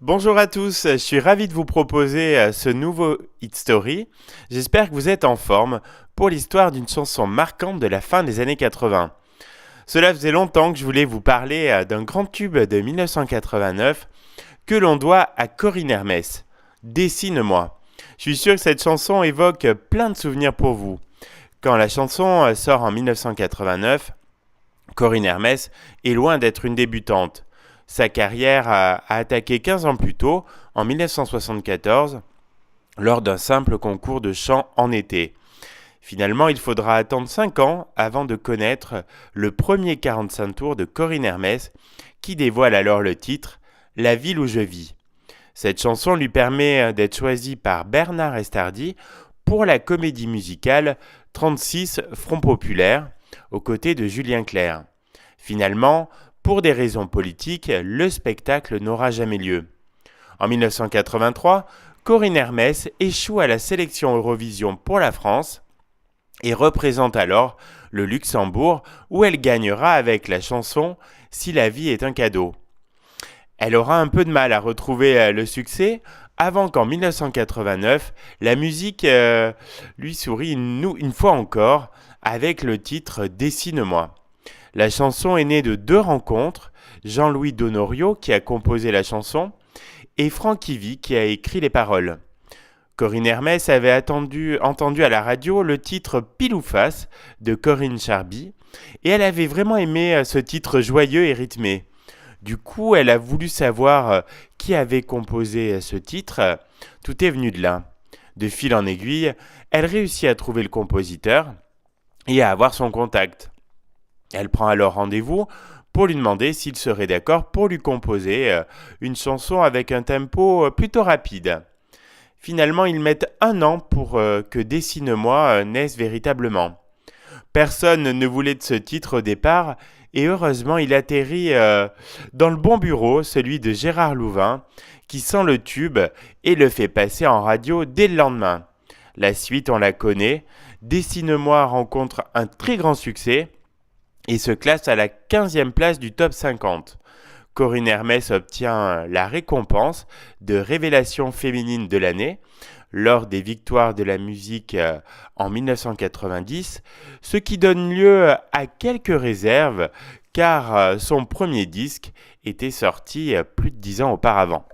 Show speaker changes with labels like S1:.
S1: Bonjour à tous, je suis ravi de vous proposer ce nouveau Hit Story. J'espère que vous êtes en forme pour l'histoire d'une chanson marquante de la fin des années 80. Cela faisait longtemps que je voulais vous parler d'un grand tube de 1989 que l'on doit à Corinne Hermès. Dessine-moi. Je suis sûr que cette chanson évoque plein de souvenirs pour vous. Quand la chanson sort en 1989, Corinne Hermès est loin d'être une débutante. Sa carrière a attaqué 15 ans plus tôt, en 1974, lors d'un simple concours de chant en été. Finalement, il faudra attendre 5 ans avant de connaître le premier 45 tours de Corinne Hermès, qui dévoile alors le titre « La ville où je vis ». Cette chanson lui permet d'être choisie par Bernard Estardi pour la comédie musicale 36 Front Populaire, aux côtés de Julien Clerc. Finalement, pour des raisons politiques, le spectacle n'aura jamais lieu. En 1983, Corinne Hermès échoue à la sélection Eurovision pour la France et représente alors le Luxembourg où elle gagnera avec la chanson « Si la vie est un cadeau ». Elle aura un peu de mal à retrouver le succès avant qu'en 1989, la musique lui sourie une fois encore avec le titre « Dessine-moi ». La chanson est née de deux rencontres, Jean-Louis Donorio qui a composé la chanson et Franck Ivy qui a écrit les paroles. Corinne Hermès avait entendu à la radio le titre Pile ou Face de Corinne Charby et elle avait vraiment aimé ce titre joyeux et rythmé. Du coup, elle a voulu savoir qui avait composé ce titre. Tout est venu de là. De fil en aiguille, elle réussit à trouver le compositeur et à avoir son contact. Elle prend alors rendez-vous pour lui demander s'il serait d'accord pour lui composer une chanson avec un tempo plutôt rapide. Finalement, ils mettent 1 an pour que Dessine-moi naisse véritablement. Personne ne voulait de ce titre au départ et heureusement il atterrit dans le bon bureau, celui de Gérard Louvain, qui sent le tube et le fait passer en radio dès le lendemain. La suite, on la connaît. Dessine-moi rencontre un très grand succès et se classe à la 15e place du top 50. Corinne Hermès obtient la récompense de révélation féminine de l'année lors des victoires de la musique en 1990, ce qui donne lieu à quelques réserves car son premier disque était sorti plus de 10 ans auparavant.